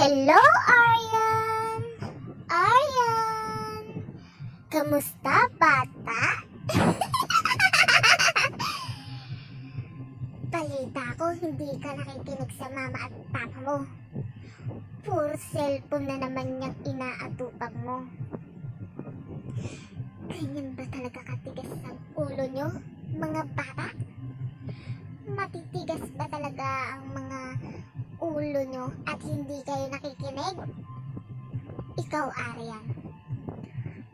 Hello, Aryan! Aryan! Kamusta, bata? Balita ko, hindi ka nakikinig sa mama at papa mo. Puro cellphone na naman niyang inaatupag mo. Ganyan ba talaga katigas ang ulo niyo, mga bata? Matitigas ba talaga ang mga ulo nyo at hindi kayo nakikinig? Ikaw, Aryan,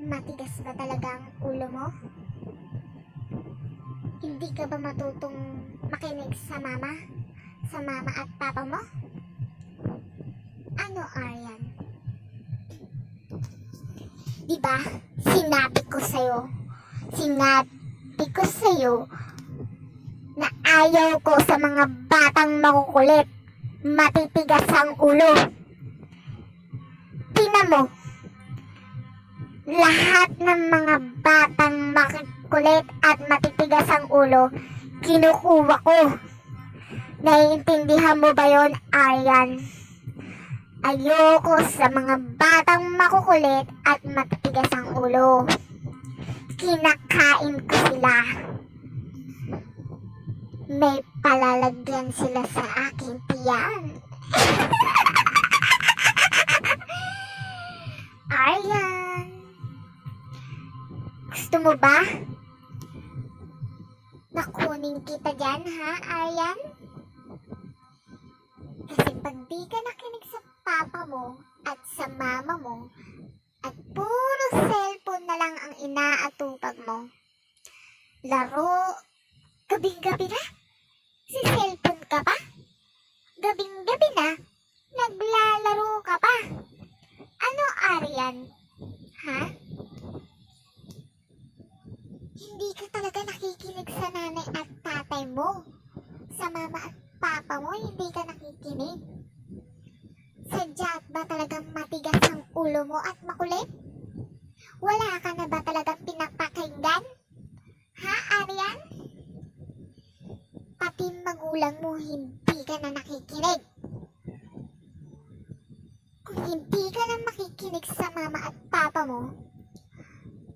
matigas ba talaga ang ulo mo? Hindi ka ba matutong makinig sa mama at papa mo? Ano, Aryan? Diba, sinabi ko sa'yo na ayaw ko sa mga batang makukulit, matitigas ang ulo. Tingnan mo, lahat ng mga batang makukulit at matitigas ang ulo, kinukuha ko. Naiintindihan mo ba yon, Aryan? Ayoko sa mga batang makukulit at matitigas ang ulo. Kinakain ko sila. May palalagyan sila sa aking tiyan. Aryan, gusto mo ba? Nakunin kita dyan, ha, Aryan? Kasi pag di ka nakinig sa papa mo at sa mama mo, at puro cellphone na lang ang inaatupag mo, laro, gabing-gabi na? Si cellphone ka pa? Gabing-gabi na? Naglalaro ka pa? Ano, Aryan? Ha? Hindi ka talaga nakikinig sa nanay at tatay mo. Sa mama at papa mo, hindi ka nakikinig. Sadya ba talagang matigas ang ulo mo at makulit? Wala ka na ba talagang pinapakinggan? Ha, Aryan? Pati magulang mo, hindi ka na nakikinig. Kung hindi ka na makikinig sa mama at papa mo,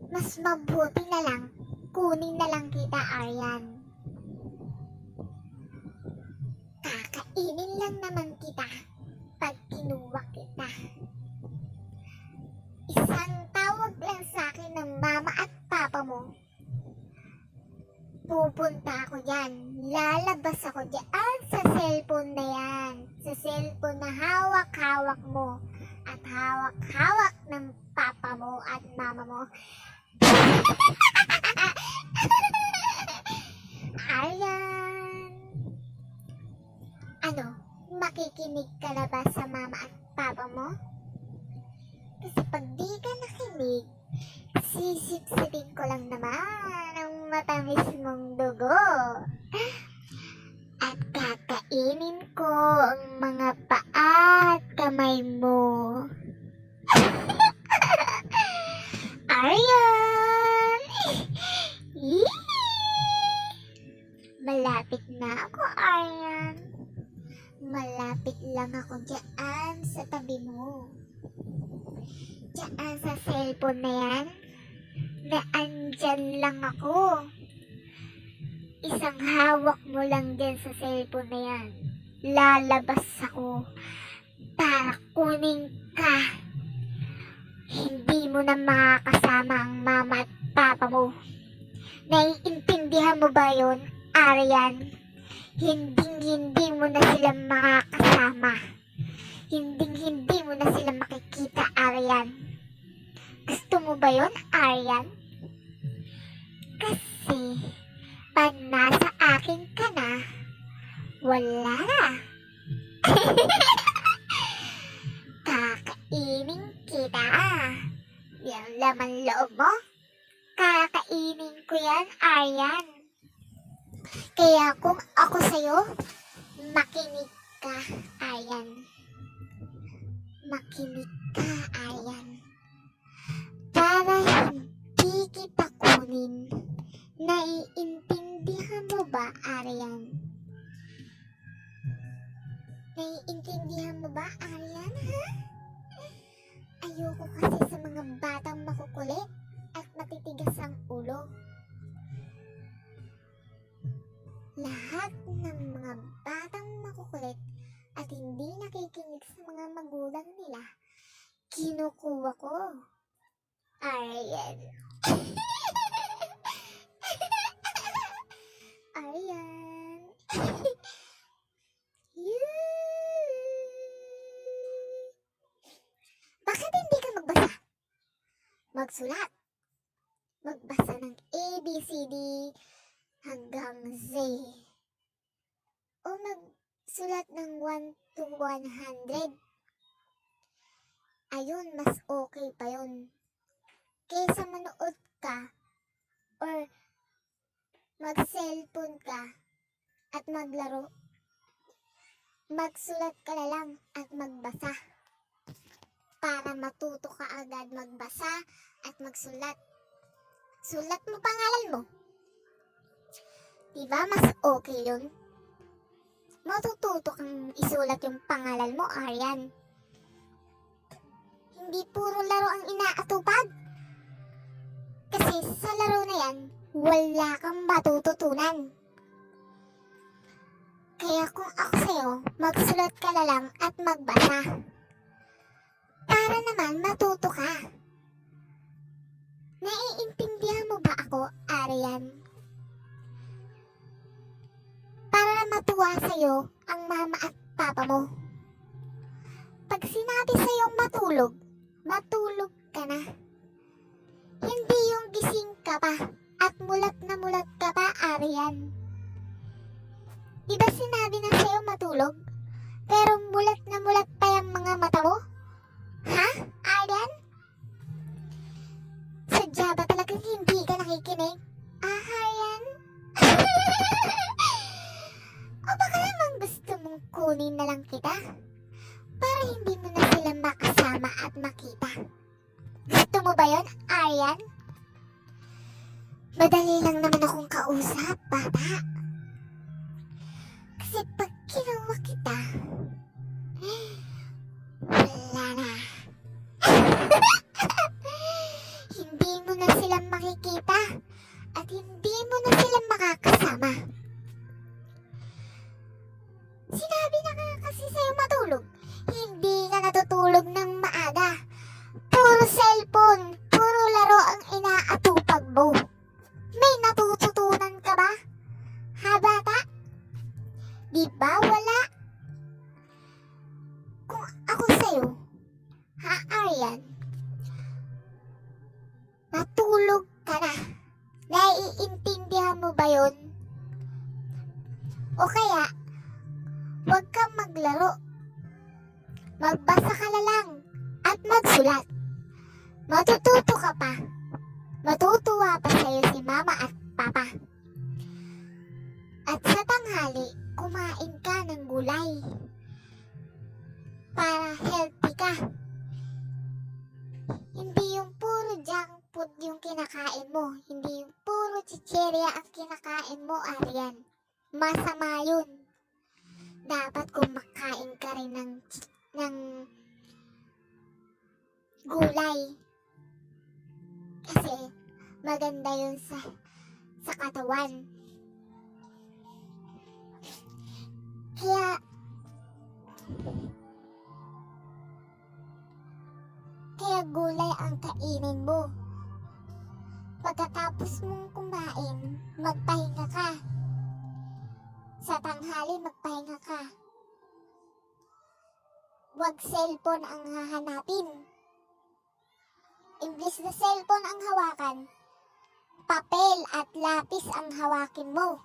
mas mabuti na lang, kunin na lang kita, Aryan. Kakainin lang naman kita pag kinuha kita. Isang tawag lang sa akin ng mama at papa mo, pupunta ako dyan. Lalabas ako dyan sa cellphone na yan. Sa cellphone na hawak-hawak mo. At hawak-hawak ng papa mo at mama mo. Aryan! Ano? Makikinig ka na ba sa mama at papa mo? Kasi pag di ka nakinig, sisip-sipin ko lang naman ang matamis mong dugo. At kakainin ko ang mga paa at kamay mo. Aryan! Malapit na ako, Aryan. Malapit lang ako dyan sa tabi mo. Dyan sa cellphone na yan, na andyan lang ako. Isang hawak mo lang dyan sa cellphone na yan. Lalabas ako para kunin ka. Hindi mo na makakasama ang mama at papa mo. Naiintindihan mo ba yon, Aryan? Hindi mo na sila makakasama. Hindi mo na sila makikita, Aryan. Gusto mo ba yon, Aryan? Kasi pag nasa akin ka na, wala na. Kakainin kita. Yung laman loob mo, kakainin ko yan, Aryan. Kaya kung ako sa'yo, makinig ka, Aryan. Makinig ka, Aryan. Para hindi kita kunin. Naiintindihan mo ba, Aryan? Naiintindihan mo ba, Aryan? Ayoko kasi sa mga batang makukulit at matitigas ang ulo. Lahat ng mga batang makukulit at hindi nakikinig sa mga magulang nila, kinukuha ko. Arian. Arian. Bakit hindi ka magbasa? Magsulat. Magbasa ng A, B, C, D hanggang Z. O magsulat ng 1 to 100. Ayun, mas okay pa yun. Kaysa manood ka or mag-cellphone ka at maglaro. Magsulat ka na lang at magbasa. Para matuto ka agad magbasa at magsulat. Sulat mo pangalan mo. Diba mas okay yun? Matututo kang isulat yung pangalan mo, Arian. Hindi puro laro ang inaatupag. Kasi sa laro na yan, wala kang matututunan. Kaya kung ako sa'yo, magsulat ka na lang at magbasa. Para naman matuto ka. Naiintindihan mo ba ako, Arian? Para matuwa sa'yo ang mama at papa mo. Pag sinabi sa'yo matulog, matulog ka na. Hindi yung gising ka pa at mulat na mulat ka pa, Arian. Diba sinabi na sa'yo matulog, pero mulat na mulat pa yung mga mata mo? Ha, Arian? Sadya ba talagang hindi ka nakikinig? Arian? O baka naman gusto mong kunin na lang kita? Para hindi mo na sila makasama at makita. Gusto mo ba yon, Arian? Madali lang naman akong kausap, bata. Kasi pag kinuha kita, wala na. Hindi mo na sila makikita at hindi mo na sila makakasama. Sinabi na nga kasi sa'yo matulog. Hindi ka natutulog ng maaga. Puro cellphone, puro laro ang inaatupag mo. May natututunan ka ba? Ha, bata? Di ba wala? Kung ako sa'yo, ha, Arian? Matulog ka na. Naiintindihan mo ba yun? O kaya, huwag kang maglaro. Magbasa ka na lang at magsulat. Matututo ka pa. Matutuwa pa sa'yo si mama at papa. At sa tanghali, kumain ka ng gulay. Para healthy ka. Hindi yung puro junk food yung kinakain mo. Hindi yung puro chichirya ang kinakain mo, Arian. Masama yun. Dapat kumakain ka rin ng gulay. Kasi maganda yun sa katawan. Kaya gulay ang kainin mo. Pagkatapos mong kumain, magpahinga ka. Sa tanghali, magpahinga ka. Huwag cellphone ang hahanapin. Imbis na cellphone ang hawakan, papel at lapis ang hawakin mo.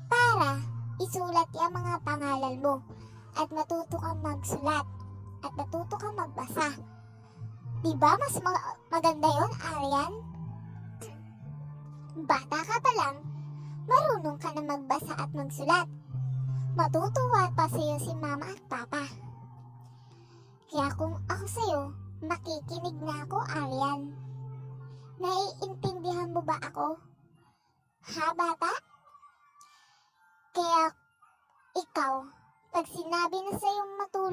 Para isulat yung mga pangalan mo at matuto kang magsulat at matuto kang magbasa. Diba mas maganda yon, Arian? Bata ka pa lang, marunong ka na magbasa at magsulat. Matutuwa pa sa'yo si mama at papa. Kaya kung ako sa'yo, makikinig na ako, Arian. Naiintindihan mo ba ako? Ha, bata? Kaya ikaw, pag sinabi na sa'yo matulog,